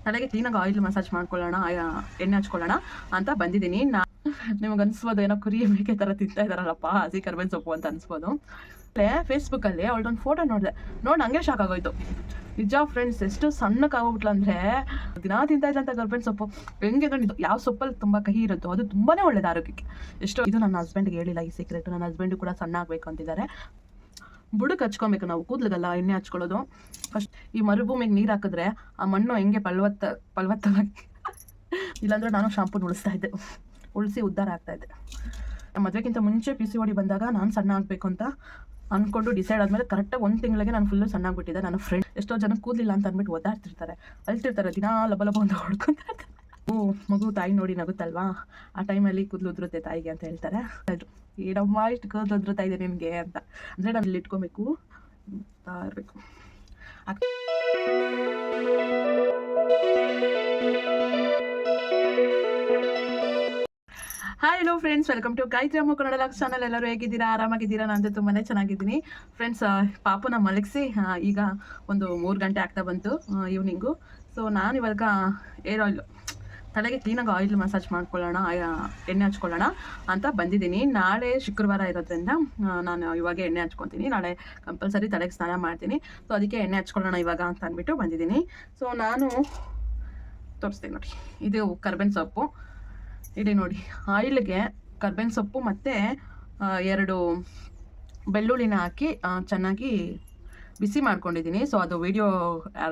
ತಲೆಗೆ ಕ್ಲೀನಾಗಿ oil massage ಮಾಡ್ಕೊಳ್ಳೋಣ, ಎಣ್ಣೆ ಹಚ್ಕೊಳ್ಳೋಣ ಅಂತ ಬಂದಿದ್ದೀನಿ. ನಿಮಗೆ ಅನ್ಸ್ಬೋದು ಏನೋ ಕುರಿ ಮೇಕೆ ಥರ ತಿಂತಾ ಇದ್ದಾರಲ್ಲಪ್ಪ ಹಸಿ ಕರ್ಬೇವಿನ ಸೊಪ್ಪು ಅಂತ ಅನ್ಸ್ಬೋದು. ಫೇಸ್ಬುಕ್ಕಲ್ಲಿ ಅವಳದೊಂದು ಫೋಟೋ ನೋಡಿ ಹಂಗೆ ಶಾಕ್ ಆಗೋಯ್ತು. ನಿಜ ಫ್ರೆಂಡ್ಸ್, ಎಷ್ಟು ಸಣ್ಣಕ್ಕಾಗೋಗ್ಬಿಟ್ಲು ಅಂದರೆ ದಿನ ತಿಂತಾ ಇದ್ದಂಥ ಕರ್ಬೇವಿನ ಸೊಪ್ಪು ಹೆಂಗೆ ಇದು ಯಾವ ಸೊಪ್ಪಲ್ಲಿ ತುಂಬ ಕಹಿ ಇರುತ್ತೋ ಅದು ತುಂಬಾ ಒಳ್ಳೇದು ಆರೋಗ್ಯಕ್ಕೆ. ಇದು ನನ್ನ ಹಸ್ಬೆಂಡ್ಗೆ ಹೇಳಿಲ್ಲ ಈ ಸೀಕ್ರೆಟ್. ನನ್ನ ಹಸ್ಬೆಂಡು ಕೂಡ ಸಣ್ಣ ಆಗಬೇಕು ಅಂತಿದ್ದಾರೆ. ಬುಡಕ್ಕೆ ಹಚ್ಕೊಬೇಕು ನಾವು, ಕೂದಲಿಗೆಲ್ಲ ಎಣ್ಣೆ ಹಚ್ಕೊಳ್ಳೋದು. ಫಸ್ಟ್ ಈ ಮರುಭೂಮಿಗೆ ನೀರು ಹಾಕಿದ್ರೆ ಆ ಮಣ್ಣು ಹೆಂಗೆ ಫಲವತ್ತವಾಗಿ ಇಲ್ಲಾಂದ್ರೆ ನಾನು ಶಾಂಪೂನ ಉಳಿಸಿ ಉದ್ಧಾರ ಆಗ್ತಾಯಿದ್ದೆ. ಮದುವೆಗಿಂತ ಮುಂಚೆ PCOD ಬಂದಾಗ ನಾನು ಸಣ್ಣ ಆಗಬೇಕು ಅಂತ ಅಂದ್ಕೊಂಡು ಡಿಸೈಡ್ ಆದಮೇಲೆ ಕರೆಕ್ಟಾಗಿ 1 ತಿಂಗಳಿಗೆ ನಾನು ಫುಲ್ಲು ಸಣ್ಣ ಆಗ್ಬಿಟ್ಟಿದ್ದೆ. ನನ್ನ ಫ್ರೆಂಡ್ ಎಷ್ಟೋ ಜನ ಕೂದಲಿಲ್ಲ ಅಂತ ಅಂದ್ಬಿಟ್ಟು ಒದ್ದಾಡ್ತಿರ್ತಾರೆ, ಅಳ್ತಿರ್ತಾರೆ, ದಿನ ಲಬ ಅಂತ ಹೊಡ್ಕೊತಾರೆ. ಮಗು ತಾಯಿ ನೋಡಿ ನಗುತ್ತಲ್ವಾ, ಆ ಟೈಮಲ್ಲಿ ಕೂದಲು ಉದುರುತ್ತೆ ತಾಯಿಗೆ ಅಂತ ಹೇಳ್ತಾರೆ. ಏನಮ್ಮ ಇಷ್ಟು ಕೂದಲು ಉದುರುತ್ತಾ ಇದೆ ನಿನಗೆ ಅಂತ. ಅಂದರೆ ನಾನು ಇಲ್ಲಿ ಇಟ್ಕೊಬೇಕು ಇರಬೇಕು. Hi hello friends, welcome to Gayathri Amma Kannada logs channel. ಎಲ್ಲರೂ ಹೇಗಿದ್ದೀರಾ? ಆರಾಮಾಗಿದ್ದೀರಾ? ನಾನು ತುಂಬಾ ಚೆನ್ನಾಗಿದ್ದೀನಿ ಫ್ರೆಂಡ್ಸ್. ಪಾಪುನ ಮಲಗಿಸಿ ಈಗ ಒಂದು 3 ಗಂಟೆ ಆಗ್ತಾ ಬಂತು ಈವ್ನಿಂಗು. ಸೊ ನಾನು ಇವಾಗ ಏರ್ ಆಯಿಲ್ ತಲೆಗೆ ಕ್ಲೀನಾಗಿ ಆಯಿಲ್ ಮಸಾಜ್ ಮಾಡ್ಕೊಳ್ಳೋಣ, ಎಣ್ಣೆ ಹಚ್ಕೊಳ್ಳೋಣ ಅಂತ ಬಂದಿದ್ದೀನಿ. ನಾಳೆ ಶುಕ್ರವಾರ ಇರೋದ್ರಿಂದ ನಾನು ಇವಾಗ ಎಣ್ಣೆ ಹಚ್ಕೊತೀನಿ. ನಾಳೆ ಕಂಪಲ್ಸರಿ ತಲೆಗೆ ಸ್ನಾನ ಮಾಡ್ತೀನಿ. ಸೊ ಅದಕ್ಕೆ ಎಣ್ಣೆ ಹಚ್ಕೊಳ್ಳೋಣ ಇವಾಗ ಅಂತ ಅಂದ್ಬಿಟ್ಟು ಬಂದಿದ್ದೀನಿ. ಸೊ ನಾನು ತೋರಿಸ್ತೀನಿ ನೋಡಿ, ಇದು ಕರ್ಬೇವಿನ ಸೊಪ್ಪು. ಇಲ್ಲಿ ನೋಡಿ, ಆಯಿಲ್ಗೆ ಕರ್ಬೇವಿನ ಸೊಪ್ಪು ಮತ್ತು 2 ಬೆಳ್ಳುಳ್ಳಿನ ಹಾಕಿ ಚೆನ್ನಾಗಿ ಬಿಸಿ ಮಾಡ್ಕೊಂಡಿದ್ದೀನಿ. ಸೊ ಅದು ವಿಡಿಯೋ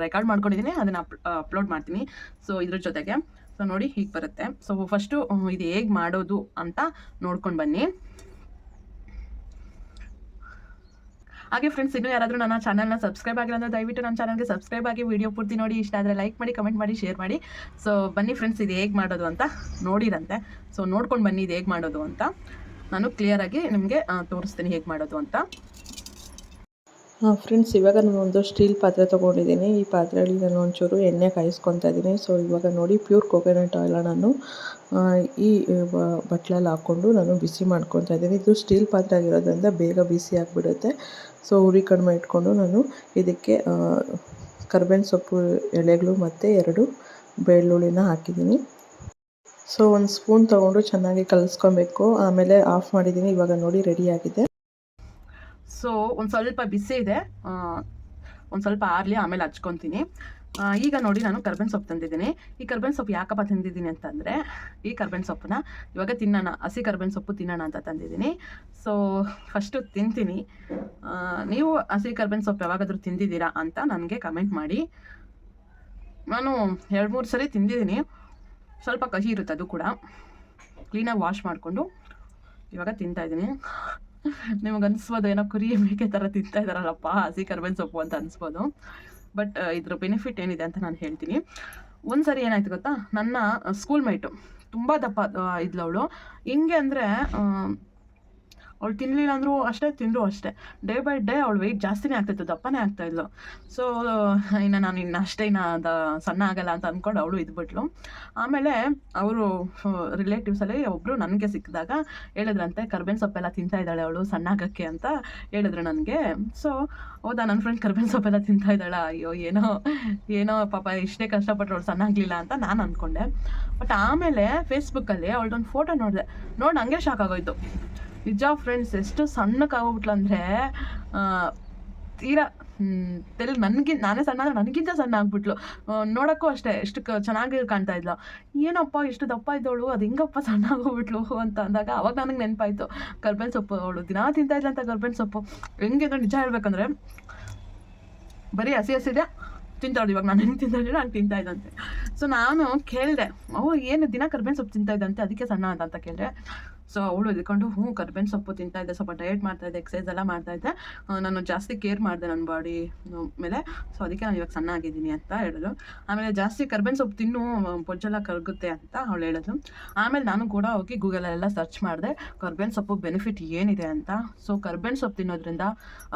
ರೆಕಾರ್ಡ್ ಮಾಡ್ಕೊಂಡಿದ್ದೀನಿ, ಅದನ್ನು ಅಪ್ಲೋಡ್ ಮಾಡ್ತೀನಿ. ಸೊ ಇದ್ರ ಜೊತೆಗೆ ಸೊ ನೋಡಿ ಹೀಗೆ ಬರುತ್ತೆ. ಸೊ ಫಸ್ಟು ಇದು ಹೇಗೆ ಮಾಡೋದು ಅಂತ ನೋಡ್ಕೊಂಡು ಬನ್ನಿ. ಹಾಗೆ ಫ್ರೆಂಡ್ಸ್, ಇನ್ನೂ ಯಾರಾದರೂ ನನ್ನ ಚಾನಲ್ನ ಸಬ್ಸ್ಕ್ರೈಬ್ ಆಗಿಲ್ಲ ಅಂದರೆ ದಯವಿಟ್ಟು ನನ್ನ ಚಾನಲ್ಗೆ ಸಬ್ಸ್ಕ್ರೈಬ್ ಆಗಿ ವಿಡಿಯೋ ಪೂರ್ತಿ ನೋಡಿ. ಇಷ್ಟ ಆದರೆ ಲೈಕ್ ಮಾಡಿ, ಕಮೆಂಟ್ ಮಾಡಿ, ಶೇರ್ ಮಾಡಿ. ಸೊ ಬನ್ನಿ ಫ್ರೆಂಡ್ಸ್, ಇದು ಹೇಗೆ ಮಾಡೋದು ಅಂತ ನೋಡಿರಂತೆ. ಸೊ ನೋಡ್ಕೊಂಡು ಬನ್ನಿ ಇದು ಹೇಗೆ ಮಾಡೋದು ಅಂತ. ನಾನು ಕ್ಲಿಯರಾಗಿ ನಿಮಗೆ ತೋರಿಸ್ತೀನಿ ಹೇಗೆ ಮಾಡೋದು ಅಂತ. ಫ್ರೆಂಡ್ಸ್, ಇವಾಗ ನಾನು ಒಂದು ಸ್ಟೀಲ್ ಪಾತ್ರೆ ತೊಗೊಂಡಿದ್ದೀನಿ. ಈ ಪಾತ್ರೆಯಲ್ಲಿ ನಾನು ಒಂಚೂರು ಎಣ್ಣೆ ಕಾಯಿಸ್ಕೊತಾ ಇದ್ದೀನಿ. ಸೊ ಇವಾಗ ನೋಡಿ, ಪ್ಯೂರ್ ಕೋಕೋನಟ್ ಆಯಿಲ್ ನಾನು ಈ ಬಟ್ಲಲ್ಲಿ ಹಾಕ್ಕೊಂಡು ನಾನು ಬಿಸಿ ಮಾಡ್ಕೊತಾ ಇದ್ದೀನಿ. ಇದು ಸ್ಟೀಲ್ ಪಾತ್ರೆ ಆಗಿರೋದ್ರಿಂದ ಬೇಗ ಬಿಸಿ ಆಗಿಬಿಡುತ್ತೆ. ಸೊ ಉರಿ ಕಡಿಮೆ ಇಟ್ಕೊಂಡು ನಾನು ಇದಕ್ಕೆ ಕರ್ಬೇವಿನ ಸೊಪ್ಪು ಎಲೆಗಳು ಮತ್ತು 2 ಬೆಳ್ಳುಳ್ಳಿನ ಹಾಕಿದ್ದೀನಿ. ಸೊ 1 ಸ್ಪೂನ್ ತೊಗೊಂಡು ಚೆನ್ನಾಗಿ ಕಲಿಸ್ಕೊಬೇಕು. ಆಮೇಲೆ ಆಫ್ ಮಾಡಿದ್ದೀನಿ. ಇವಾಗ ನೋಡಿ ರೆಡಿಯಾಗಿದೆ. ಸೊ ಒಂದು ಸ್ವಲ್ಪ ಬಿಸಿ ಇದೆ, ಒಂದು ಸ್ವಲ್ಪ ಆರಲಿ, ಆಮೇಲೆ ಹಚ್ಕೊತೀನಿ. ಈಗ ನೋಡಿ, ನಾನು ಕರ್ಬೇವಿನ ಸೊಪ್ಪು ತಂದಿದ್ದೀನಿ. ಈ ಕರ್ಬೇವಿನ ಸೊಪ್ಪು ಯಾಕಪ್ಪ ತಂದಿದ್ದೀನಿ ಅಂತಂದರೆ, ಈ ಕರ್ಬೇವಿನ ಸೊಪ್ಪನ್ನ ಇವಾಗ ತಿನ್ನೋಣ, ಹಸಿ ಕರ್ಬೇವಿನ ಸೊಪ್ಪು ತಿನ್ನೋಣ ಅಂತ ತಂದಿದ್ದೀನಿ. ಸೊ ಫಸ್ಟು ತಿಂತೀನಿ. ನೀವು ಹಸಿ ಕರ್ಬೇವಿನ ಸೊಪ್ಪು ಯಾವಾಗಾದರೂ ತಿಂದಿದ್ದೀರಾ ಅಂತ ನನಗೆ ಕಮೆಂಟ್ ಮಾಡಿ. ನಾನು 2-3 ಸರಿ ತಿಂದಿದ್ದೀನಿ. ಸ್ವಲ್ಪ ಕಹಿ ಇರುತ್ತೆ, ಅದು ಕೂಡ ಕ್ಲೀನಾಗಿ ವಾಶ್ ಮಾಡಿಕೊಂಡು ಇವಾಗ ತಿಂತಾಯಿದ್ದೀನಿ. ನಿಮಗೆ ಅನಿಸ್ಬೋದು ಏನೋ ಕುರಿ ಮೇಕೆ ಥರ ತಿಂತಾ ಇದ್ದಾರಲ್ಲಪ್ಪ ಹಸಿ ಕರ್ಬೇವಿನ ಸೊಪ್ಪು ಅಂತ ಅನಿಸ್ಬೋದು. ಬಟ್ ಇದ್ರ ಬೆನಿಫಿಟ್ ಏನಿದೆ ಅಂತ ನಾನು ಹೇಳ್ತೀನಿ. ಒಂದು ಸರಿ ಏನಾಯ್ತು ಗೊತ್ತಾ, ನನ್ನ ಸ್ಕೂಲ್ ಮೇಟು ತುಂಬ ದಪ್ಪ ಇದ್ಲವಳು. ಹೆಂಗೆ ಅಂದರೆ, ಅವಳು ತಿನ್ನಲಿಲ್ಲ ಅಂದರೂ ಅಷ್ಟೇ, ತಿಂದರೂ ಅಷ್ಟೇ, ಡೇ ಬೈ ಡೇ ಅವಳು ವೆಯ್ಟ್ ಜಾಸ್ತಿನೇ ಆಗ್ತಾಯಿತ್ತು, ದಪ್ಪನೇ ಆಗ್ತಾಯಿದ್ಲು. ಸೊ ನಾನು ಅಷ್ಟೇ ಸಣ್ಣ ಆಗಲ್ಲ ಅಂತ ಅಂದ್ಕೊಂಡು ಅವಳು ಇದ್ಬಿಟ್ಲು. ಆಮೇಲೆ ಅವರು ರಿಲೇಟಿವ್ಸಲ್ಲಿ ಒಬ್ಬರು ನನಗೆ ಸಿಕ್ಕಿದಾಗ ಹೇಳಿದ್ರಂತೆ, ಕರ್ಬೇವಿನ ಸೊಪ್ಪೆಲ್ಲ ತಿಂತಾ ಇದ್ದಾಳೆ ಅವಳು ಸಣ್ಣ ಆಗೋಕ್ಕೆ ಅಂತ ಹೇಳಿದ್ರು ನನಗೆ. ಸೊ ಹೌದಾ, ನನ್ನ ಫ್ರೆಂಡ್ ಕರ್ಬೇವಿನ ಸೊಪ್ಪೆಲ್ಲ ತಿಂತಾ ಇದ್ದಾಳ, ಅಯ್ಯೋ ಏನೋ ಪಾಪ ಇಷ್ಟೇ ಕಷ್ಟಪಟ್ಟರು ಅವಳು ಸಣ್ಣ ಆಗಲಿಲ್ಲ ಅಂತ ನಾನು ಅಂದ್ಕೊಂಡೆ. ಬಟ್ ಆಮೇಲೆ ಫೇಸ್ಬುಕ್ಕಲ್ಲಿ ಅವಳದೊಂದು ಫೋಟೋ ನೋಡಿ ಹಂಗೆ ಶಾಕ್ ಆಗೋಯ್ತು. ನಿಜ ಫ್ರೆಂಡ್ಸ್, ಎಷ್ಟು ಸಣ್ಣಕ್ಕಾಗೋಗ್ಬಿಟ್ಲು ಅಂದರೆ ತೀರಾ ನಾನೇ ಸಣ್ಣ ಅಂದರೆ ನನಗಿಂತ ಸಣ್ಣ ಆಗ್ಬಿಟ್ಲು. ನೋಡೋಕ್ಕೂ ಅಷ್ಟೇ ಎಷ್ಟು ಚೆನ್ನಾಗಿ ಕಾಣ್ತಾ ಇದ್ಲು. ಏನಪ್ಪ ಎಷ್ಟು ದಪ್ಪ ಇದ್ದವಳು, ಅದು ಹೆಂಗಪ್ಪ ಸಣ್ಣ ಆಗೋಗ್ಬಿಟ್ಲು ಅಂತ ಅಂದಾಗ ಅವಾಗ ನನಗೆ ನೆನಪಾಯಿತು, ಕರ್ಬೇವಿನ ಸೊಪ್ಪು ಅವಳು ದಿನ ತಿಂತಾ ಇದ್ಲಂತ ಕರ್ಬೇವಿನ ಸೊಪ್ಪು. ಹೆಂಗೆ ನಿಜ ಹೇಳ್ಬೇಕಂದ್ರೆ, ಬರೀ ಹಸಿದೆ ತಿಂತಾಳು. ಇವಾಗ ನಾನು ಹೆಂಗೆ ತಿಂತಾ ಇದ್ದೀನಿ ಹಂಗೆ ತಿಂತಾ ಇದ್ದಂತೆ. ಸೊ ನಾನು ಕೇಳಿದೆ, ಏನು ದಿನ ಕರ್ಬೇವಿನ ಸೊಪ್ಪು ತಿಂತಾ ಇದ್ದಂತೆ, ಅದಕ್ಕೆ ಸಣ್ಣ ಅಂತ ಕೇಳಿದೆ. ಸೊ ಅವಳು ಎದ್ಕೊಂಡು ಕರ್ಬೇವಿನ ಸೊಪ್ಪು ತಿಂತಾಯಿದ್ದೆ, ಸ್ವಲ್ಪ ಡಯಟ್ ಮಾಡ್ತಾಯಿದ್ದೆ, ಎಕ್ಸಸೈಸ್ ಎಲ್ಲ ಮಾಡ್ತಾಯಿದ್ದೆ, ನಾನು ಜಾಸ್ತಿ ಕೇರ್ ಮಾಡಿದೆ ನನ್ನ ಬಾಡಿ ಮೇಲೆ. ಸೊ ಅದಕ್ಕೆ ನಾನು ಇವಾಗ ಸಣ್ಣ ಆಗಿದ್ದೀನಿ ಅಂತ ಹೇಳಿದ್ರು. ಆಮೇಲೆ ಜಾಸ್ತಿ ಕರ್ಬೇವಿನ ಸೊಪ್ಪು ತಿನ್ನು, ಬೊಜ್ಜೆಲ್ಲ ಕರಗುತ್ತೆ ಅಂತ ಅವಳು ಹೇಳಿದ್ರು. ಆಮೇಲೆ ನಾನು ಕೂಡ ಹೋಗಿ ಗೂಗಲಲ್ಲೆಲ್ಲ ಸರ್ಚ್ ಮಾಡಿದೆ ಕರ್ಬೇವಿನ ಸೊಪ್ಪು ಬೆನಿಫಿಟ್ ಏನಿದೆ ಅಂತ. ಸೊ ಕರ್ಬೇವಿನ ಸೊಪ್ಪು ತಿನ್ನೋದ್ರಿಂದ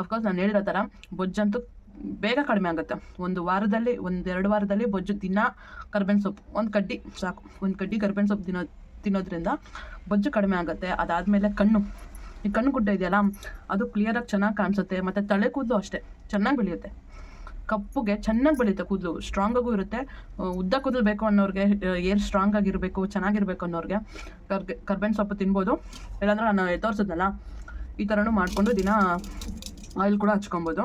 ಅಫ್ಕೋರ್ಸ್ ನಾನು ಹೇಳಿರೋ ಥರ ಬೊಜ್ಜಂತೂ ಬೇಗ ಕಡಿಮೆ ಆಗುತ್ತೆ. 1 ವಾರದಲ್ಲಿ 1-2 ವಾರದಲ್ಲಿ ಬೊಜ್ಜು. ದಿನ ಕರ್ಬೇವಿನ ಸೊಪ್ಪು 1 ಕಡ್ಡಿ ಸಾಕು, 1 ಕಡ್ಡಿ ಕರ್ಬೇವಿನ ಸೊಪ್ಪು ತಿನ್ನೋದ್ರಿಂದ ಬೊಜ್ಜು ಕಡಿಮೆ ಆಗುತ್ತೆ. ಅದಾದಮೇಲೆ ಈ ಕಣ್ಣು ಗುಡ್ಡ ಇದೆಯಲ್ಲ, ಅದು ಕ್ಲಿಯರಾಗಿ ಚೆನ್ನಾಗಿ ಕಾಣಿಸುತ್ತೆ. ಮತ್ತು ತಲೆ ಕೂದಲು ಅಷ್ಟೇ ಚೆನ್ನಾಗಿ ಬೆಳೆಯುತ್ತೆ. ಕಪ್ಪುಗೆ ಚೆನ್ನಾಗಿ ಬೆಳೆಯುತ್ತೆ ಕೂದಲು, ಸ್ಟ್ರಾಂಗಾಗೂ ಇರುತ್ತೆ. ಉದ್ದ ಕೂದಲು ಬೇಕು ಅನ್ನೋರಿಗೆ, ಏರ್ ಸ್ಟ್ರಾಂಗ್ ಆಗಿರಬೇಕು, ಚೆನ್ನಾಗಿರ್ಬೇಕು ಅನ್ನೋರಿಗೆ ಕರ್ಬೇವಿನ ಸೊಪ್ಪು ತಿನ್ಬೋದು. ಇಲ್ಲಾಂದ್ರೆ ನಾನು ತೋರಿಸಿದ್ನಲ್ಲ ಈ ಥರನೂ ಮಾಡಿಕೊಂಡು ದಿನ ಆಯಿಲ್ ಕೂಡ ಹಚ್ಕೊಬೋದು.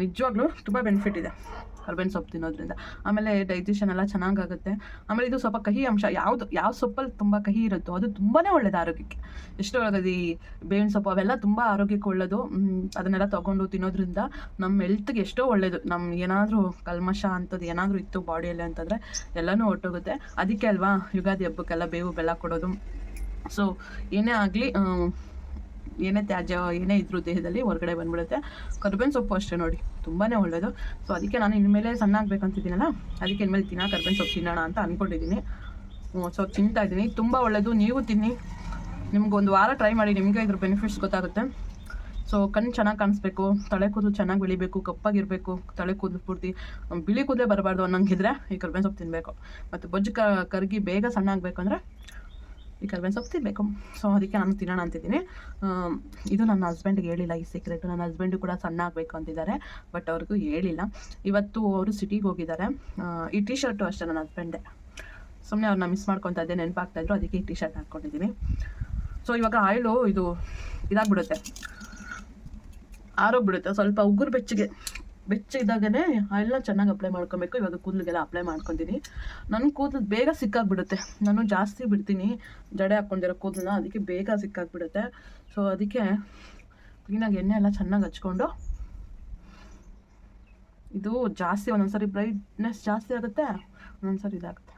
ನಿಜವಾಗ್ಲೂ ತುಂಬ ಬೆನಿಫಿಟ್ ಇದೆ ಕರ್ಬೇವಿನ ಸೊಪ್ಪು ತಿನ್ನೋದ್ರಿಂದ. ಆಮೇಲೆ ಡೈಜೆಷನ್ ಎಲ್ಲ ಚೆನ್ನಾಗಾಗುತ್ತೆ. ಆಮೇಲೆ ಇದು ಸ್ವಲ್ಪ ಕಹಿ ಅಂಶ, ಯಾವ ಸೊಪ್ಪಲ್ಲಿ ತುಂಬ ಕಹಿ ಇರುತ್ತೋ ಅದು ತುಂಬಾ ಒಳ್ಳೇದು ಆರೋಗ್ಯಕ್ಕೆ. ಎಷ್ಟು ಒಳ್ಳೆದು ಈ ಬೇವಿನ ಸೊಪ್ಪು ಅವೆಲ್ಲ ತುಂಬ ಆರೋಗ್ಯಕ್ಕೆ ಒಳ್ಳೆಯದು. ಅದನ್ನೆಲ್ಲ ತೊಗೊಂಡು ತಿನ್ನೋದ್ರಿಂದ ನಮ್ಮ ಹೆಲ್ತ್ಗೆ ಎಷ್ಟೋ ಒಳ್ಳೆಯದು. ನಮ್ಮ ಏನಾದರೂ ಕಲ್ಮಶ ಅಂಥದ್ದು ಏನಾದರೂ ಇತ್ತು ಬಾಡಿಯಲ್ಲಿ ಅಂತಂದರೆ ಎಲ್ಲನೂ ಹೊರ್ಟೋಗುತ್ತೆ. ಅದಕ್ಕೆ ಅಲ್ವಾ ಯುಗಾದಿ ಹಬ್ಬಕ್ಕೆಲ್ಲ ಬೇವು ಬೆಲ್ಲ ಕೊಡೋದು. ಸೊ ಏನೇ ಆಗಲಿ, ಏನೇ ತ್ಯಾಜ್ಯ ಏನೇ ಇದ್ರೂ ದೇಹದಲ್ಲಿ ಹೊರಗಡೆ ಬಂದ್ಬಿಡುತ್ತೆ. ಕರ್ಬೇವಿನ ಸೊಪ್ಪು ಅಷ್ಟೇ ನೋಡಿ, ತುಂಬಾ ಒಳ್ಳೆಯದು. ಸೊ ಅದಕ್ಕೆ ನಾನು ಇನ್ಮೇಲೆ ಸಣ್ಣ ಆಗ್ಬೇಕಂತಿದ್ದೀನಲ್ಲ, ಅದಕ್ಕೆ ಇನ್ಮೇಲೆ ಕರ್ಬೇವಿನ ಸೊಪ್ಪು ತಿನ್ನೋಣ ಅಂತ ಅಂದ್ಕೊಂಡಿದ್ದೀನಿ. ಸೊ ತಿಂತಾ ಇದ್ದೀನಿ, ತುಂಬ ಒಳ್ಳೆಯದು. ನೀವು ತಿನ್ನಿ, ನಿಮ್ಗೊಂದು ವಾರ ಟ್ರೈ ಮಾಡಿ, ನಿಮಗೆ ಇದ್ರ ಬೆನಿಫಿಟ್ಸ್ ಗೊತ್ತಾಗುತ್ತೆ. ಸೊ ಕಣ್ಣು ಚೆನ್ನಾಗಿ ಕಾಣಿಸ್ಬೇಕು, ತಲೆ ಕೂದಲು ಚೆನ್ನಾಗಿ ಬೆಳಿಬೇಕು, ಕಪ್ಪಾಗಿರಬೇಕು, ತಲೆ ಕೂದಲು ಪೂರ್ತಿ ಬಿಳಿ ಕೂದಲೇ ಬರಬಾರ್ದು ಅನ್ನೋಂಗಿದ್ರೆ ಈ ಕರ್ಬೇವಿನ ಸೊಪ್ಪು ತಿನ್ನಬೇಕು. ಮತ್ತು ಬೊಜ್ಜು ಕರಗಿ ಬೇಗ ಸಣ್ಣ ಆಗಬೇಕು ಅಂದರೆ ಈ ಕರ್ಬೇವಿನ ಸೊಪ್ಪು ತಿನ್ನಬೇಕು. ಸೊ ಅದಕ್ಕೆ ನಾನು ತಿನ್ನೋಣ ಅಂತಿದ್ದೀನಿ. ಇದು ನನ್ನ ಹಸ್ಬೆಂಡ್ಗೆ ಹೇಳಿಲ್ಲ ಈ ಸೀಕ್ರೆಟ್. ನನ್ನ ಹಸ್ಬೆಂಡು ಕೂಡ ಸಣ್ಣ ಆಗಬೇಕು ಅಂತಿದ್ದಾರೆ, ಬಟ್ ಅವ್ರಿಗೂ ಹೇಳಿಲ್ಲ. ಇವತ್ತು ಅವರು ಸಿಟಿಗೆ ಹೋಗಿದ್ದಾರೆ. ಈ ಟೀ ಶರ್ಟು ಅಷ್ಟೇ ನನ್ನ ಹಸ್ಬೆಂಡೆ, ಸುಮ್ಮನೆ ಅವ್ರನ್ನ ಮಿಸ್ ಮಾಡ್ಕೊತಾ ಇದ್ದೆ, ನೆನಪಾಗ್ತಾಯಿದ್ರು, ಅದಕ್ಕೆ ಈ ಟೀ ಶರ್ಟ್ ಹಾಕ್ಕೊಂಡಿದ್ದೀನಿ. ಸೊ ಇವಾಗ ಆಯಿಲು ಇದು ಇದಾಗ್ಬಿಡುತ್ತೆ, ಆರೋಗ್ಬಿಡುತ್ತೆ. ಸ್ವಲ್ಪ ಉಗುರು ಬೆಚ್ಚಗಿದ್ದಾಗೇ ಆಯಿಲ್ನ ಚೆನ್ನಾಗಿ ಅಪ್ಲೈ ಮಾಡ್ಕೊಬೇಕು. ಇವಾಗ ಕೂದಲಿಗೆಲ್ಲ ಅಪ್ಲೈ ಮಾಡ್ಕೊತೀನಿ. ನನ್ನ ಕೂದಲು ಬೇಗ ಸಿಕ್ಕಾಗ್ಬಿಡುತ್ತೆ, ನಾನು ಜಾಸ್ತಿ ಬಿಡ್ತೀನಿ ಜಡೆ ಹಾಕ್ಕೊಂಡಿರೋ ಕೂದಲನ್ನ, ಅದಕ್ಕೆ ಬೇಗ ಸಿಕ್ಕಾಗ್ಬಿಡುತ್ತೆ. ಸೊ ಅದಕ್ಕೆ ಕ್ಲೀನಾಗಿ ಎಣ್ಣೆ ಎಲ್ಲ ಚೆನ್ನಾಗಿ ಹಚ್ಕೊಂಡು, ಇದು ಜಾಸ್ತಿ ಒಂದೊಂದ್ಸರಿ ಬ್ರೈಟ್ನೆಸ್ ಜಾಸ್ತಿ ಆಗುತ್ತೆ, ಒಂದೊಂದ್ಸರಿ ಇದಾಗುತ್ತೆ.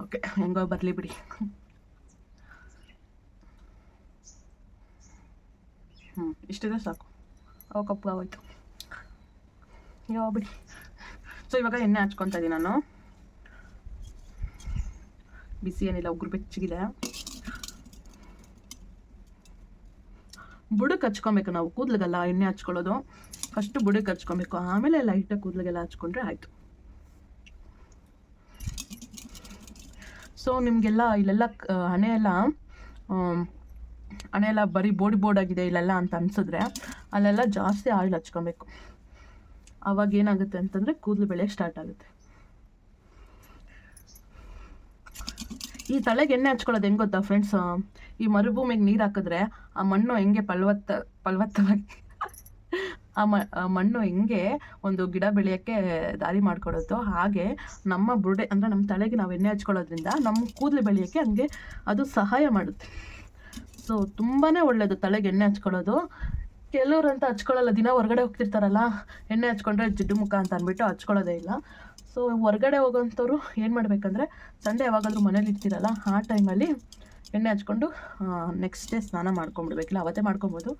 ಓಕೆ, ಹೆಂಗೋ ಬರಲಿ ಬಿಡಿ. ಇಷ್ಟಿದೆ ಸಾಕು, ಅವು ಕಪ್ಪಗಾಗೋಯ್ತು, ಯಾವ ಬಿಡಿ. ಸೊ ಇವಾಗ ಎಣ್ಣೆ ಹಚ್ಕೊತಾ ಇದ್ದೀನಿ ನಾನು. ಬಿಸಿ ಏನಿಲ್ಲ, ಉಗುರು ಬೆಚ್ಚಗಿದೆ. ಬುಡಕ್ಕೆ ಹಚ್ಕೊಬೇಕು ನಾವು, ಕೂದಲಿಗೆಲ್ಲ ಎಣ್ಣೆ ಹಚ್ಕೊಳ್ಳೋದು ಫಸ್ಟು ಬುಡಕ್ಕೆ ಹಚ್ಕೊಬೇಕು, ಆಮೇಲೆ ಲೈಟಾಗಿ ಕೂದಲಿಗೆಲ್ಲ ಹಚ್ಕೊಂಡ್ರೆ ಆಯಿತು. ಸೊ ನಿಮಗೆಲ್ಲ ಇಲ್ಲೆಲ್ಲ ಹಣೆ ಎಲ್ಲ ಬರೀ ಬೋರ್ಡ್ ಆಗಿದೆ ಇಲ್ಲೆಲ್ಲ ಅಂತ ಅನ್ಸಿದ್ರೆ ಅಲ್ಲೆಲ್ಲ ಜಾಸ್ತಿ ಆಯಿಲ್ ಹಚ್ಕೊಬೇಕು. ಆವಾಗ ಏನಾಗುತ್ತೆ ಅಂತಂದರೆ ಕೂದಲು ಬೆಳೆಯೋಕ್ಕೆ ಸ್ಟಾರ್ಟ್ ಆಗುತ್ತೆ. ಈ ತಲೆಗೆ ಎಣ್ಣೆ ಹಚ್ಕೊಳ್ಳೋದು ಹೆಂಗೆ ಗೊತ್ತಾ ಫ್ರೆಂಡ್ಸ್, ಈ ಮರುಭೂಮಿಗೆ ನೀರು ಹಾಕಿದ್ರೆ ಆ ಮಣ್ಣು ಹೆಂಗೆ ಫಲವತ್ತವಾಗಿ ಆ ಮಣ್ಣು ಹೆಂಗೆ ಒಂದು ಗಿಡ ಬೆಳೆಯೋಕ್ಕೆ ದಾರಿ ಮಾಡಿಕೊಡುತ್ತೋ, ಹಾಗೆ ನಮ್ಮ ಬುರುಡೆ ಅಂದರೆ ನಮ್ಮ ತಲೆಗೆ ನಾವು ಎಣ್ಣೆ ಹಚ್ಕೊಳ್ಳೋದ್ರಿಂದ ನಮ್ಮ ಕೂದಲು ಬೆಳೆಯೋಕ್ಕೆ ಹಂಗೆ ಅದು ಸಹಾಯ ಮಾಡುತ್ತೆ. ಸೊ ತುಂಬಾ ಒಳ್ಳೆಯದು ತಲೆಗೆ ಎಣ್ಣೆ ಹಚ್ಕೊಳ್ಳೋದು. ಕೆಲವ್ರಂತ ಹಚ್ಕೊಳ್ಳಲ್ಲ, ದಿನ ಹೊರಗಡೆ ಹೋಗ್ತಿರ್ತಾರಲ್ಲ, ಎಣ್ಣೆ ಹಚ್ಕೊಂಡ್ರೆ ಜಿಡ್ಡು ಮುಖ ಅಂತ ಅಂದ್ಬಿಟ್ಟು ಹಚ್ಕೊಳ್ಳೋದೇ ಇಲ್ಲ. ಸೊ ಹೊರಗಡೆ ಹೋಗೋಂಥವ್ರು ಏನು ಮಾಡಬೇಕಂದ್ರೆ, ಸಂಡೇ ಯಾವಾಗಾದರೂ ಮನೇಲಿ ಇರ್ತೀರಲ್ಲ, ಆ ಟೈಮಲ್ಲಿ ಎಣ್ಣೆ ಹಚ್ಕೊಂಡು ನೆಕ್ಸ್ಟ್ ಡೇ ಸ್ನಾನ ಮಾಡ್ಕೊಂಬಿಡ್ಬೇಕಿಲ್ಲ, ಅವತ್ತೇ ಮಾಡ್ಕೊಬೋದು.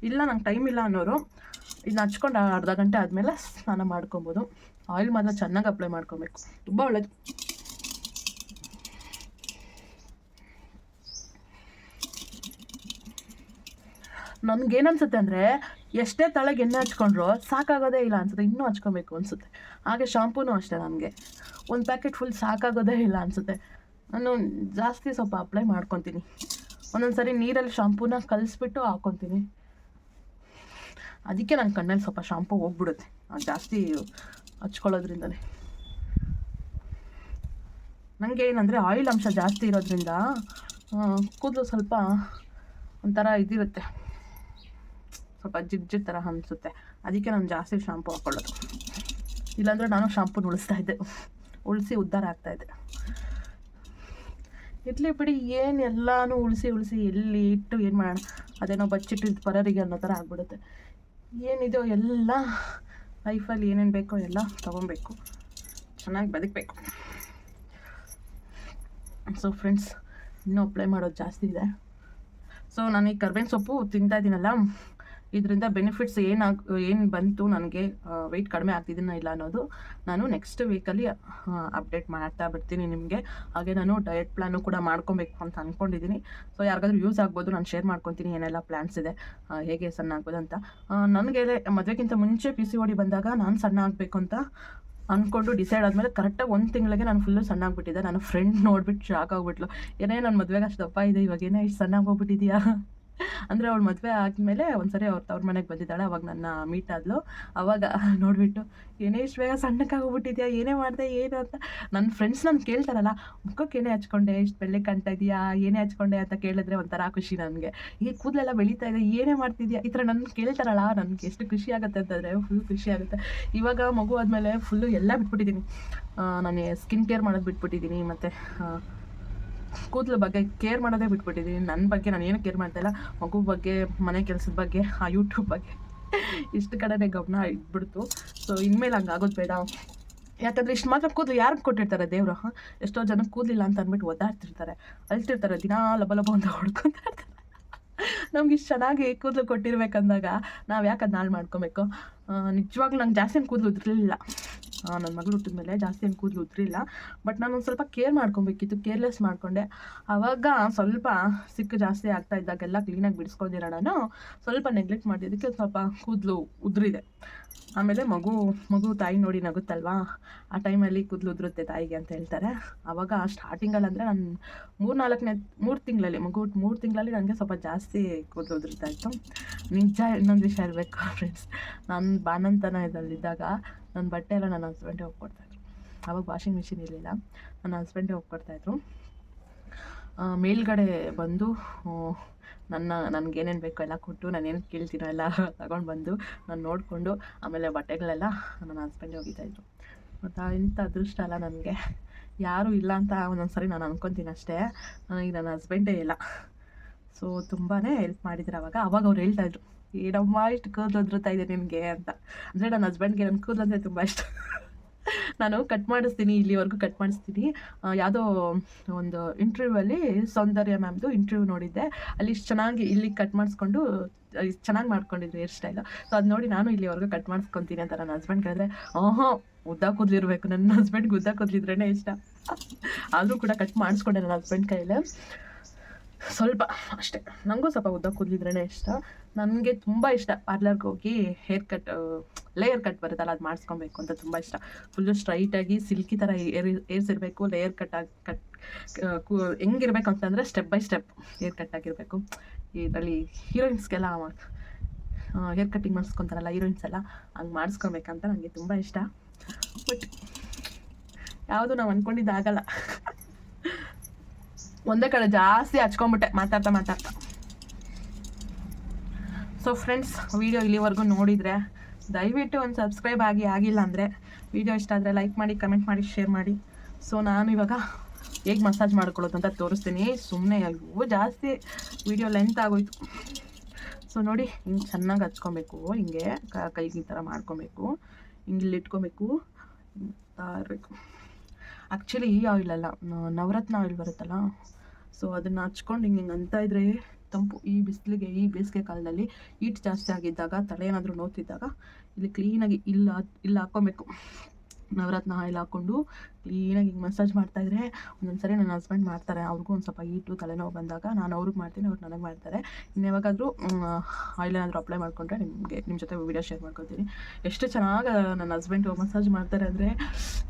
ಇಲ್ಲ ನಂಗೆ ಟೈಮ್ ಇಲ್ಲ ಅನ್ನೋರು ಇದನ್ನ ಹಚ್ಕೊಂಡು ಅರ್ಧ ಗಂಟೆ ಆದಮೇಲೆ ಸ್ನಾನ ಮಾಡ್ಕೊಬೋದು. ಆಯಿಲ್ ಮಾತ್ರ ಚೆನ್ನಾಗಿ ಅಪ್ಲೈ ಮಾಡ್ಕೊಬೇಕು, ತುಂಬ ಒಳ್ಳೆಯದು. ನನಗೇನನ್ಸುತ್ತೆ ಅಂದರೆ, ಎಷ್ಟೇ ತಲೆಗೆ ಎಣ್ಣೆ ಹಚ್ಕೊಂಡ್ರು ಸಾಕಾಗೋದೇ ಇಲ್ಲ ಅನ್ಸುತ್ತೆ, ಇನ್ನೂ ಹಚ್ಕೊಬೇಕು ಅನಿಸುತ್ತೆ. ಹಾಗೆ ಶಾಂಪೂನು ಅಷ್ಟೇ, ನನಗೆ ಒಂದು ಪ್ಯಾಕೆಟ್ ಫುಲ್ ಸಾಕಾಗೋದೇ ಇಲ್ಲ ಅನಿಸುತ್ತೆ. ನಾನು ಜಾಸ್ತಿ ಸ್ವಲ್ಪ ಅಪ್ಲೈ ಮಾಡ್ಕೊತೀನಿ. ಒಂದೊಂದು ಸರಿ ನೀರಲ್ಲಿ ಶಾಂಪೂನ ಕಲಿಸ್ಬಿಟ್ಟು ಹಾಕ್ಕೊತೀನಿ. ಅದಕ್ಕೆ ನನ್ನ ಕಣ್ಣಲ್ಲಿ ಸ್ವಲ್ಪ ಶಾಂಪೂ ಹೋಗ್ಬಿಡುತ್ತೆ ಜಾಸ್ತಿ ಹಚ್ಕೊಳ್ಳೋದ್ರಿಂದಲೇ. ನನಗೆ ಏನಂದರೆ ಆಯಿಲ್ ಅಂಶ ಜಾಸ್ತಿ ಇರೋದ್ರಿಂದ ಕೂದಲು ಸ್ವಲ್ಪ ಒಂಥರ ಇದಿರುತ್ತೆ, ಸ್ವಲ್ಪ ಜಿಡ್ಜಿಡ್ ಥರ ಅನಿಸುತ್ತೆ. ಅದಕ್ಕೆ ನಾನು ಜಾಸ್ತಿ ಶಾಂಪು ಹಾಕ್ಕೊಳ್ಳೋದು. ಇಲ್ಲಾಂದರೆ ನಾನು ಶಾಂಪೂನ ಉಳಿಸಿ ಉದ್ಧಾರ ಆಗ್ತಾಯಿದ್ದೆ. ಇಡ್ಲಿ ಬಿಡಿ, ಏನು ಎಲ್ಲನೂ ಉಳಿಸಿ ಎಲ್ಲಿ ಇಟ್ಟು ಏನು ಮಾಡೋಣ, ಅದೇನೋ ಬಚ್ಚಿಟ್ಟಿದ್ದು ಪರರಿಗೆ ಅನ್ನೋ ಥರ ಆಗ್ಬಿಡುತ್ತೆ. ಏನಿದೆಯೋ ಎಲ್ಲ ಲೈಫಲ್ಲಿ ಏನೇನು ಬೇಕೋ ಎಲ್ಲ ತೊಗೊಬೇಕು, ಚೆನ್ನಾಗಿ ಬದುಕಬೇಕು. ಸೊ ಫ್ರೆಂಡ್ಸ್, ಇನ್ನೂ ಅಪ್ಲೈ ಮಾಡೋದು ಜಾಸ್ತಿ ಇದೆ. ಸೊ ನಾನು ಈ ಕರ್ಬೇವಿನ ಸೊಪ್ಪು ತಿಂತಾಯಿದ್ದೀನಲ್ಲ, ಇದರಿಂದ ಬೆನಿಫಿಟ್ಸ್ ಏನು ಬಂತು, ನನಗೆ ವೆಯ್ಟ್ ಕಡಿಮೆ ಆಗ್ತಿದ್ದೀನ ಇಲ್ಲ ಅನ್ನೋದು ನಾನು ನೆಕ್ಸ್ಟ್ ವೀಕಲ್ಲಿ ಅಪ್ಡೇಟ್ ಮಾಡ್ತಾ ಬಿಡ್ತೀನಿ ನಿಮಗೆ. ಹಾಗೆ ನಾನು ಡಯಟ್ ಪ್ಲ್ಯಾನು ಕೂಡ ಮಾಡ್ಕೊಬೇಕು ಅಂತ ಅಂದ್ಕೊಂಡಿದ್ದೀನಿ. ಸೊ ಯಾರಿಗಾದ್ರೂ ಯೂಸ್ ಆಗ್ಬೋದು, ನಾನು ಶೇರ್ ಮಾಡ್ಕೊತೀನಿ ಏನೆಲ್ಲ ಪ್ಲ್ಯಾನ್ಸ್ ಇದೆ, ಹೇಗೆ ಸಣ್ಣ ಆಗ್ಬೋದು ಅಂತ. ನನಗೆ ಮದುವೆಗಿಂತ ಮುಂಚೆ PCOD ಬಂದಾಗ ನಾನು ಸಣ್ಣ ಆಗಬೇಕು ಅಂತ ಅಂದ್ಕೊಂಡು ಡಿಸೈಡ್ ಆದಮೇಲೆ ಕರೆಕ್ಟಾಗಿ 1 ತಿಂಗಳಿಗೆ ನಾನು ಫುಲ್ಲು ಸಣ್ಣ ಆಗಿಬಿಟ್ಟಿದ್ದೆ. ನನ್ನ ಫ್ರೆಂಡ್ ನೋಡಿಬಿಟ್ಟು ಶಾಕ್ ಆಗಿಬಿಟ್ಲು, ಏನೇ ನನ್ನ ಮದುವೆಗೆ ಅಷ್ಟು ದಪ್ಪ ಇದೆ, ಇವಾಗ ಏನೇ ಇಷ್ಟು ಸಣ್ಣ ಆಗೋಗ್ಬಿಟ್ಟಿದೆಯಾ ಅಂದರೆ ಅವಳು ಮದುವೆ ಆದಮೇಲೆ ಒಂದ್ಸರಿ ಅವ್ರ ಮನೆಗೆ ಬಂದಿದ್ದಾಳೆ. ಅವಾಗ ನನ್ನ ಮೀಟ್ ಆದ್ಲು. ಅವಾಗ ನೋಡಿಬಿಟ್ಟು ಏನೇ ಇಷ್ಟು ಬೇಗ ಸಣ್ಣಕ್ಕಾಗೋಗ್ಬಿಟ್ಟಿದ್ಯಾ, ಏನೇ ಮಾಡಿದೆ ಏನು ಅಂತ ನನ್ನ ಫ್ರೆಂಡ್ಸ್ ನಾನು ಕೇಳ್ತಾರಲ್ಲ, ಮುಖಕ್ಕೆ ಏನೇ ಹಚ್ಕೊಂಡೆ, ಇಷ್ಟು ಬೆಳ್ಳೆ ಕಾಣ್ತಾ ಇದೆಯಾ, ಏನೇ ಹಚ್ಕೊಂಡೆ ಅಂತ ಕೇಳಿದ್ರೆ ಒಂಥರ ಖುಷಿ ನನಗೆ. ಈ ಕೂದಲೆಲ್ಲ ಬೆಳೀತಾ ಇದೆ, ಏನೇ ಮಾಡ್ತಿದ್ಯಾ, ಈ ಥರ ನನ್ನ ಕೇಳ್ತಾರಲ್ಲ, ನನಗೆ ಎಷ್ಟು ಖುಷಿ ಆಗುತ್ತೆ ಅಂತಂದರೆ ಫುಲ್ ಖುಷಿ ಆಗುತ್ತೆ. ಇವಾಗ ಮಗು ಆದಮೇಲೆ ಫುಲ್ಲು ಎಲ್ಲ ಬಿಟ್ಬಿಟ್ಟಿದ್ದೀನಿ. ನಾನು ಸ್ಕಿನ್ ಕೇರ್ ಮಾಡೋದು ಬಿಟ್ಬಿಟ್ಟಿದ್ದೀನಿ, ಮತ್ತು ಕೂದಲ ಬಗ್ಗೆ ಕೇರ್ ಮಾಡೋದೇ ಬಿಟ್ಬಿಟ್ಟಿದ್ದೀನಿ. ನನ್ನ ಬಗ್ಗೆ ನಾನು ಏನೂ ಕೇರ್ ಮಾಡ್ತಾಯಿಲ್ಲ. ಮಗು ಬಗ್ಗೆ, ಮನೆ ಕೆಲಸದ ಬಗ್ಗೆ, ಆ ಯೂಟ್ಯೂಬ್ ಬಗ್ಗೆ ಇಷ್ಟು ಕಡೆನೇ ಗಮನ ಇಟ್ಬಿಡ್ತು. ಸೊ ಇನ್ಮೇಲೆ ಹಂಗೆ ಆಗೋದು ಬೇಡ. ಯಾಕಂದರೆ ಇಷ್ಟು ಮಾತ್ರ ಕೂದಲು ಯಾರಿಗೆ ಕೊಟ್ಟಿರ್ತಾರೆ ದೇವರು? ಎಷ್ಟೋ ಜನಕ್ಕೆ ಕೂದಲಿಲ್ಲ ಅಂತ ಅಂದ್ಬಿಟ್ಟು ಒದ್ದಾಡ್ತಿರ್ತಾರೆ, ಅಳ್ತಿರ್ತಾರೆ, ದಿನಾ ಲಬ ಲಬ ಅಂತ ಹೊಡ್ಕೊತಾ ಇರ್ತಾರೆ. ನಮ್ಗೆ ಇಷ್ಟು ಚೆನ್ನಾಗಿ ಕೂದಲು ಕೊಟ್ಟಿರ್ಬೇಕಂದಾಗ ನಾವು ಯಾಕೆ ಅದನ್ನ ಹಾಳು ಮಾಡ್ಕೊಬೇಕು? ನಿಜವಾಗ್ಲೂ ನಂಗೆ ಜಾಸ್ತಿ ಏನು ಕೂದಲು ಉದ್ರಲಿಲ್ಲ. ನನ್ನ ಮಗಳು ಹುಟ್ಟಿದ ಮೇಲೆ ಜಾಸ್ತಿ ಏನು ಕೂದಲು ಉದ್ರಿಲ್ಲ. ಬಟ್ ನಾನು ಒಂದು ಸ್ವಲ್ಪ ಕೇರ್ ಮಾಡ್ಕೊಬೇಕಿತ್ತು, ಕೇರ್ಲೆಸ್ ಮಾಡಿಕೊಂಡೆ. ಆವಾಗ ಸ್ವಲ್ಪ ಸಿಕ್ಕು ಜಾಸ್ತಿ ಆಗ್ತಾ ಇದ್ದಾಗೆಲ್ಲ ಕ್ಲೀನಾಗಿ ಬಿಡಿಸ್ಕೊಂಡಿರೋ ನಾನು ಸ್ವಲ್ಪ ನೆಗ್ಲೆಕ್ಟ್ ಮಾಡಿದ್ದಕ್ಕೆ ಸ್ವಲ್ಪ ಕೂದಲು ಉದುರಿದೆ. ಆಮೇಲೆ ಮಗು ತಾಯಿ ನೋಡಿ ನಗುತ್ತಲ್ವಾ, ಆ ಟೈಮಲ್ಲಿ ಕೂದಲು ಉದುರುತ್ತೆ ತಾಯಿಗೆ ಅಂತ ಹೇಳ್ತಾರೆ. ಆವಾಗ ಸ್ಟಾರ್ಟಿಂಗಲ್ಲಿ ಅಂದರೆ ನಾನು 3 ತಿಂಗಳಲ್ಲಿ ಮಗು 3 ತಿಂಗಳಲ್ಲಿ ನನಗೆ ಸ್ವಲ್ಪ ಜಾಸ್ತಿ ಕೂದಲು ಉದುರ್ತಾ ಇತ್ತು. ನಿಜ ಇನ್ನೊಂದು ವಿಷಯ ಇರಬೇಕು ಫ್ರೆಂಡ್ಸ್, ನಾನು ಬಾಣಂತನ ಇದರಲ್ಲಿದ್ದಾಗ ನನ್ನ ಬಟ್ಟೆ ಎಲ್ಲ ನನ್ನ ಹಸ್ಬೆಂಡೇ ಹೋಗ್ಕೊಡ್ತಾಯಿದ್ರು. ಆವಾಗ ವಾಷಿಂಗ್ ಮಿಷಿನ್ ಇರಲಿಲ್ಲ, ನನ್ನ ಹಸ್ಬೆಂಡೇ ಹೋಗ್ಕೊಡ್ತಾಯಿದ್ರು. ಮೇಲ್ಗಡೆ ಬಂದು ನನಗೇನೇನು ಬೇಕೋ ಎಲ್ಲ ಕೊಟ್ಟು, ನಾನೇನು ಕೇಳ್ತೀನೋ ಎಲ್ಲ ತಗೊಂಡು ಬಂದು ನಾನು ನೋಡಿಕೊಂಡು ಆಮೇಲೆ ಬಟ್ಟೆಗಳೆಲ್ಲ ನನ್ನ ಹಸ್ಬೆಂಡೇ ಒಗಿತಾಯಿದ್ರು. ಮತ್ತು ಇಂಥ ಅದೃಷ್ಟ ಅಲ್ಲ ನನಗೆ, ಯಾರೂ ಇಲ್ಲ ಅಂತ ಒಂದೊಂದು ಸರಿ ನಾನು ಅಂದ್ಕೊತೀನಿ ಅಷ್ಟೇ. ನನಗೆ ನನ್ನ ಹಸ್ಬೆಂಡೇ ಇಲ್ಲ. ಸೊ ತುಂಬಾ ಹೆಲ್ಪ್ ಮಾಡಿದ್ರು ಅವಾಗ ಅವ್ರು ಹೇಳ್ತಾಯಿದ್ರು, ಏನಮ್ಮ ಇಷ್ಟು ಕೂದಲು ಉದುರುತ್ತಾ ಇದೆ ನಿನಗೆ ಅಂತ. ಅಂದರೆ ನನ್ನ ಹಸ್ಬೆಂಡ್ಗೆ ನನ್ನ ಕೂದಲು ಅಂದರೆ ತುಂಬ ಇಷ್ಟ. ನಾನು ಕಟ್ ಮಾಡಿಸ್ತೀನಿ, ಇಲ್ಲಿವರೆಗೂ ಕಟ್ ಮಾಡಿಸ್ತೀನಿ. ಯಾವುದೋ ಒಂದು ಇಂಟರ್ವ್ಯೂವಲ್ಲಿ ಸೌಂದರ್ಯ ಮ್ಯಾಮ್ದು ಇಂಟರ್ವ್ಯೂ ನೋಡಿದ್ದೆ. ಅಲ್ಲಿ ಇಷ್ಟು ಚೆನ್ನಾಗಿ ಇಲ್ಲಿ ಕಟ್ ಮಾಡಿಸ್ಕೊಂಡು ಇಷ್ಟು ಚೆನ್ನಾಗಿ ಮಾಡ್ಕೊಂಡಿದ್ರು ಹೇರ್ ಸ್ಟೈಲು. ಸೊ ಅದು ನೋಡಿ ನಾನು ಇಲ್ಲಿವರೆಗೂ ಕಟ್ ಮಾಡಿಸ್ಕೊತೀನಿ ಅಂತ ನನ್ನ ಹಸ್ಬೆಂಡ್ ಕೇಳಿದ್ರೆ, ಉದ್ದ ಕೂದಲಿರಬೇಕು, ನನ್ನ ಹಸ್ಬೆಂಡ್ಗೆ ಉದ್ದ ಕೂದಲಿದ್ರೇ ಇಷ್ಟ. ಆದರೂ ಕೂಡ ಕಟ್ ಮಾಡಿಸ್ಕೊಂಡೆ ನನ್ನ ಹಸ್ಬೆಂಡ್ ಕೈಯಲ್ಲಿ ಸ್ವಲ್ಪ ಅಷ್ಟೇ. ನನಗೂ ಸ್ವಲ್ಪ ಉದ್ದ ಕೂದಲಿದ್ರೇ ಇಷ್ಟ. ನನಗೆ ತುಂಬ ಇಷ್ಟ ಪಾರ್ಲರ್ಗೆ ಹೋಗಿ ಹೇರ್ ಕಟ್, ಲೇಯರ್ ಕಟ್ ಬರುತ್ತಲ್ಲ, ಅದು ಮಾಡಿಸ್ಕೊಬೇಕು ಅಂತ ತುಂಬ ಇಷ್ಟ. ಫುಲ್ಲು ಸ್ಟ್ರೈಟಾಗಿ ಸಿಲ್ಕಿ ಥರ ಏರ್ಸ್ ಇರಬೇಕು, ಲೇಯರ್ ಹೆಂಗಿರ್ಬೇಕು ಅಂತಂದರೆ step by step hair cut ಆಗಿರಬೇಕು. ಇದರಲ್ಲಿ ಹೀರೋಯಿನ್ಸ್ಗೆಲ್ಲ ಹೇರ್ ಕಟ್ಟಿಂಗ್ ಮಾಡಿಸ್ಕೊತಾರಲ್ಲ ಹೀರೋಯಿನ್ಸ್ ಎಲ್ಲ, ಹಂಗೆ ಮಾಡಿಸ್ಕೊಬೇಕಂತ ನನಗೆ ತುಂಬ ಇಷ್ಟ. ಬಟ್ ಯಾವುದು ನಾವು ಅಂದ್ಕೊಂಡಿದ್ದಾಗಲ್ಲ. ಒಂದೇ ಕಡೆ ಜಾಸ್ತಿ ಹಚ್ಕೊಂಬಿಟ್ಟೆ ಮಾತಾಡ್ತಾ. ಸೊ ಫ್ರೆಂಡ್ಸ್, ವಿಡಿಯೋ ಇಲ್ಲಿವರೆಗೂ ನೋಡಿದರೆ ದಯವಿಟ್ಟು ಒಂದು ಸಬ್ಸ್ಕ್ರೈಬ್ ಆಗಿಲ್ಲ ಅಂದರೆ, ವಿಡಿಯೋ ಇಷ್ಟ ಆದರೆ ಲೈಕ್ ಮಾಡಿ, ಕಮೆಂಟ್ ಮಾಡಿ, ಶೇರ್ ಮಾಡಿ. ಸೊ ನಾನು ಇವಾಗ ಹೇಗೆ ಮಸಾಜ್ ಮಾಡ್ಕೊಳ್ಳೋದು ಅಂತ ತೋರಿಸ್ತೀನಿ. ಸುಮ್ಮನೆ ಜಾಸ್ತಿ ವಿಡಿಯೋ ಲೆಂತ್ ಆಗೋಯ್ತು. ಸೊ ನೋಡಿ, ಹಿಂಗೆ ಚೆನ್ನಾಗಿ ಹಚ್ಕೊಬೇಕು, ಹಿಂಗೆ ಕೈಗೆ ಈ ಥರ ಮಾಡ್ಕೊಬೇಕು, ಹಿಂಗೆ ಇಲ್ಲಿ ಇಟ್ಕೊಬೇಕು ಇರಬೇಕು. ಆ್ಯಕ್ಚುಲಿ ಈ ಆಯಿಲಲ್ಲ, ನವರತ್ನ ಆಯಿಲ್ ಬರುತ್ತಲ್ಲ, ಸೊ ಅದನ್ನು ಹಚ್ಕೊಂಡು ಹಿಂಗೆ ಅಂತ ಇದ್ರೆ ತಂಪು. ಈ ಬಿಸಿಲಿಗೆ, ಈ ಬೇಸಿಗೆ ಕಾಲದಲ್ಲಿ ಹೀಟ್ ಜಾಸ್ತಿ ಆಗಿದ್ದಾಗ, ತಲೆ ಏನಾದರೂ ನೋವ್ತಿದ್ದಾಗ ಇಲ್ಲಿ ಕ್ಲೀನಾಗಿ ಇಲ್ಲಿ ಹಾಕ್ಕೊಬೇಕು. ನವರತ್ನ ಆಯಿಲ್ ಹಾಕ್ಕೊಂಡು ಕ್ಲೀನಾಗಿ ಹಿಂಗೆ ಮಸಾಜ್ ಮಾಡ್ತಾಯಿದ್ರೆ, ಒಂದೊಂದು ಸರಿ ನನ್ನ ಹಸ್ಬೆಂಡ್ ಮಾಡ್ತಾರೆ, ಅವ್ರಿಗೂ ಒಂದು ಸ್ವಲ್ಪ ಹೀಟು ತಲೆನೋವು ಬಂದಾಗ ನಾನು ಅವ್ರಿಗೆ ಮಾಡ್ತೀನಿ, ಅವ್ರು ನನಗೆ ಮಾಡ್ತಾರೆ. ಇನ್ನು ಯಾವಾಗಾದರೂ ಆಯಿಲ್ ಏನಾದರೂ ಅಪ್ಲೈ ಮಾಡಿಕೊಂಡ್ರೆ ನಿಮ್ಮ ಜೊತೆ ವೀಡಿಯೋ ಶೇರ್ ಮಾಡ್ಕೊತೀನಿ. ಎಷ್ಟು ಚೆನ್ನಾಗಿ ನನ್ನ ಹಸ್ಬೆಂಡು ಮಸಾಜ್ ಮಾಡ್ತಾರೆ ಅಂದರೆ,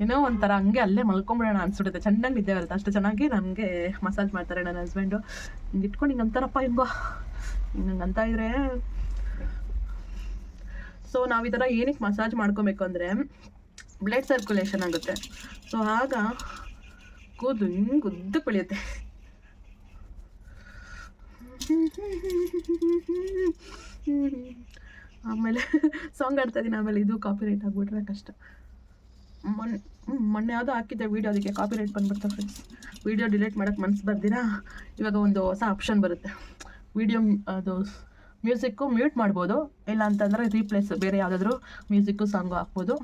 ಏನೋ ಒಂಥರ ಹಂಗೆ ಅಲ್ಲೇ ಮಲ್ಕೊಂಬಿಡೋಣ ಅನ್ಸ್ಬಿಡುತ್ತೆ. ಚೆನ್ನಾಗಿ ನಿದ್ದೆ ಬರುತ್ತೆ, ಅಷ್ಟು ಚೆನ್ನಾಗಿ ನನಗೆ ಮಸಾಜ್ ಮಾಡ್ತಾರೆ ನನ್ನ ಹಸ್ಬೆಂಡು. ಹಿಂಗೆ ಇಟ್ಕೊಂಡು ಹಿಂಗೆ ಅಂತಾರಪ್ಪ, ಹಿಂಗೆ ಅಂತ ಇದ್ರೆ. ಸೊ ನಾವು ಈ ಥರ ಏನಕ್ಕೆ ಮಸಾಜ್ ಮಾಡ್ಕೊಬೇಕು ಅಂದರೆ, ಬ್ಲಡ್ ಸರ್ಕ್ಯುಲೇಷನ್ ಆಗುತ್ತೆ. ಸೊ ಆಗ ಕೂದಲು ಹಿಂಗೆ ಉದ್ದಕ್ಕೆ ಬೆಳೆಯುತ್ತೆ. ಆಮೇಲೆ ಸಾಂಗ್ ಆಡ್ತಾ ಇದ್ದೀನಿ, ಆಮೇಲೆ ಇದು ಕಾಪಿರೈಟ್ ಆಗಿಬಿಟ್ರೆ ಕಷ್ಟ. ಮೊನ್ನೆ ಯಾವುದೋ ಹಾಕಿದ್ದೆ ವೀಡಿಯೋ, ಅದಕ್ಕೆ ಕಾಪಿರೈಟ್ ಬಂದುಬಿಡ್ತಾ ಫ್ರೆಂಡ್ಸ್. ವೀಡಿಯೋ ಡಿಲೀಟ್ ಮಾಡೋಕ್ಕೆ ಮನಸ್ಸು ಬರ್ದಿರಾ, ಇವಾಗ ಒಂದು ಹೊಸ ಆಪ್ಷನ್ ಬರುತ್ತೆ. ವೀಡಿಯೋ ಅದು ಮ್ಯೂಸಿಕ್ಕು ಮ್ಯೂಟ್ ಮಾಡ್ಬೋದು, ಇಲ್ಲ ಅಂತಂದರೆ ರೀಪ್ಲೇಸ್ ಬೇರೆ ಯಾವುದಾದ್ರೂ ಮ್ಯೂಸಿಕ್ಕು ಸಾಂಗು ಹಾಕ್ಬೋದು.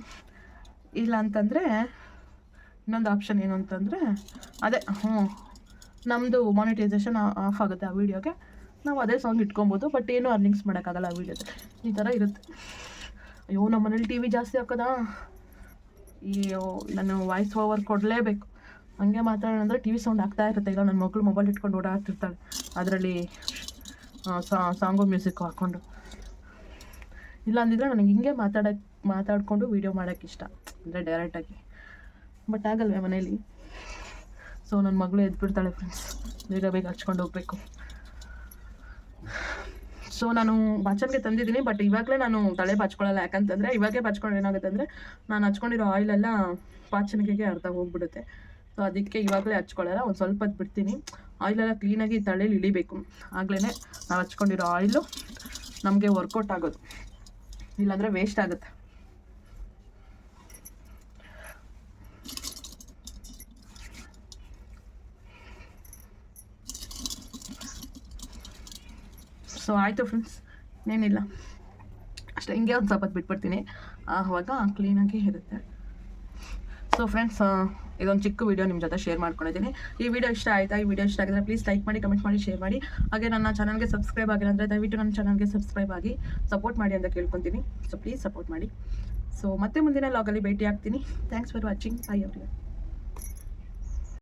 ಇಲ್ಲ ಅಂತಂದರೆ ಇನ್ನೊಂದು ಆಪ್ಷನ್ ಏನು ಅಂತಂದರೆ ಅದೇ ನಮ್ಮದು ಮಾನಿಟೈಸೇಷನ್ ಆಫ್ ಆಗುತ್ತೆ ಆ ವೀಡಿಯೋಗೆ, ನಾವು ಅದೇ ಸಾಂಗ್ ಇಟ್ಕೊಬೋದು. ಬಟ್ ಏನೂ ಅರ್ನಿಂಗ್ಸ್ ಮಾಡೋಕ್ಕಾಗಲ್ಲ ಆ ವೀಡಿಯೋದು, ಈ ಥರ ಇರುತ್ತೆ. ಅಯ್ಯೋ, ನಮ್ಮ ಮನೇಲಿ ಟಿ ವಿ ಜಾಸ್ತಿ ಹಾಕೋದಾ, ನಾನು ವಾಯ್ಸ್ ಓವರ್ ಕೊಡಲೇಬೇಕು. ಹಂಗೆ ಮಾತಾಡೋಣ ಅಂದರೆ ಟಿ ವಿ ಸೌಂಡ್ ಆಗ್ತಾ ಇರುತ್ತೆ. ಇಲ್ಲ ನನ್ನ ಮಗಳು ಮೊಬೈಲ್ ಇಟ್ಕೊಂಡು ಓಡಾಡ್ತಿರ್ತಾಳೆ, ಅದರಲ್ಲಿ ಸಾಂಗು ಮ್ಯೂಸಿಕ್ಕು ಹಾಕ್ಕೊಂಡು. ಇಲ್ಲ ಅಂದಿದ್ರೆ ನನಗೆ ಹಿಂಗೆ ಮಾತಾಡಿಕೊಂಡು ವೀಡಿಯೋ ಮಾಡೋಕ್ಕೆ ಇಷ್ಟ, ಅಂದರೆ ಡೈರೆಕ್ಟಾಗಿ. ಬಟ್ ಆಗಲ್ವೇ ಮನೇಲಿ. ಸೊ ನನ್ನ ಮಗಳು ಎದ್ಬಿಡ್ತಾಳೆ ಫ್ರೆಂಡ್ಸ್, ಬೇಗ ಹಚ್ಕೊಂಡು ಹೋಗಬೇಕು. ಸೊ ನಾನು ಬಾಚಣಿಗೆ ತಂದಿದ್ದೀನಿ, ಬಟ್ ಇವಾಗಲೇ ನಾನು ತಲೆ ಬಾಚ್ಕೊಳ್ಳಲ್ಲ. ಯಾಕಂತಂದರೆ ಇವಾಗೇ ಬಾಚ್ಕೊಂಡ್ರೆ ಏನಾಗುತ್ತೆ ಅಂದರೆ ನಾನು ಹಚ್ಕೊಂಡಿರೋ ಆಯಿಲೆಲ್ಲ ಬಾಚಣಿಗೆಗೆ ಅರ್ಧ ಹೋಗ್ಬಿಡುತ್ತೆ. ಸೊ ಅದಕ್ಕೆ ಇವಾಗಲೇ ಹಚ್ಕೊಳ್ಳಲ್ಲ, ಒಂದು ಸ್ವಲ್ಪ ಹೊತ್ತು ಬಿಡ್ತೀನಿ. ಆಯಿಲೆಲ್ಲ ಕ್ಲೀನಾಗಿ ತಲೆಯಲ್ಲಿ ಇಳಿಬೇಕು, ಆಗಲೇ ನಾವು ಹಚ್ಕೊಂಡಿರೋ ಆಯಿಲು ನಮಗೆ ವರ್ಕೌಟ್ ಆಗೋದು, ಇಲ್ಲಾಂದರೆ ವೇಸ್ಟ್ ಆಗುತ್ತೆ. ಸೊ ಆಯಿತು ಫ್ರೆಂಡ್ಸ್, ಇನ್ನೇನಿಲ್ಲ ಅಷ್ಟೇ. ಹಿಂಗೆ ಒಂದು ಸ್ವಲ್ಪ ಹೊತ್ತು ಬಿಟ್ಬಿಡ್ತೀನಿ, ಆವಾಗ ಕ್ಲೀನಾಗಿ ಇರುತ್ತೆ. ಸೊ ಫ್ರೆಂಡ್ಸ್, ಇದೊಂದು ಚಿಕ್ಕ ವೀಡಿಯೋ ನಿಮ್ಮ ಜೊತೆ ಶೇರ್ ಮಾಡ್ಕೊಂಡಿದ್ದೀನಿ. ಈ ವಿಡಿಯೋ ಇಷ್ಟ ಆಯಿತಾ? ಈ ವಿಡಿಯೋ ಇಷ್ಟ ಆಗಿದ್ರೆ ಪ್ಲೀಸ್ ಲೈಕ್ ಮಾಡಿ, ಕಮೆಂಟ್ ಮಾಡಿ, ಶೇರ್ ಮಾಡಿ. ಹಾಗೆ ನನ್ನ ಚಾನಲ್ಗೆ ಸಬ್ಸ್ಕ್ರೈಬ್ ಆಗಿಲ್ಲ ಅಂದರೆ ದಯವಿಟ್ಟು ನನ್ನ ಚಾನಲ್ಗೆ ಸಬ್ಸ್ಕ್ರೈಬ್ ಆಗಿ ಸಪೋರ್ಟ್ ಮಾಡಿ ಅಂತ ಕೇಳ್ಕೊತೀನಿ. ಸೊ ಪ್ಲೀಸ್ ಸಪೋರ್ಟ್ ಮಾಡಿ. ಸೊ ಮತ್ತೆ ಮುಂದಿನ ಲಾಗಲ್ಲಿ ಭೇಟಿ ಆಗ್ತೀನಿ. Thanks for watching. By everyone.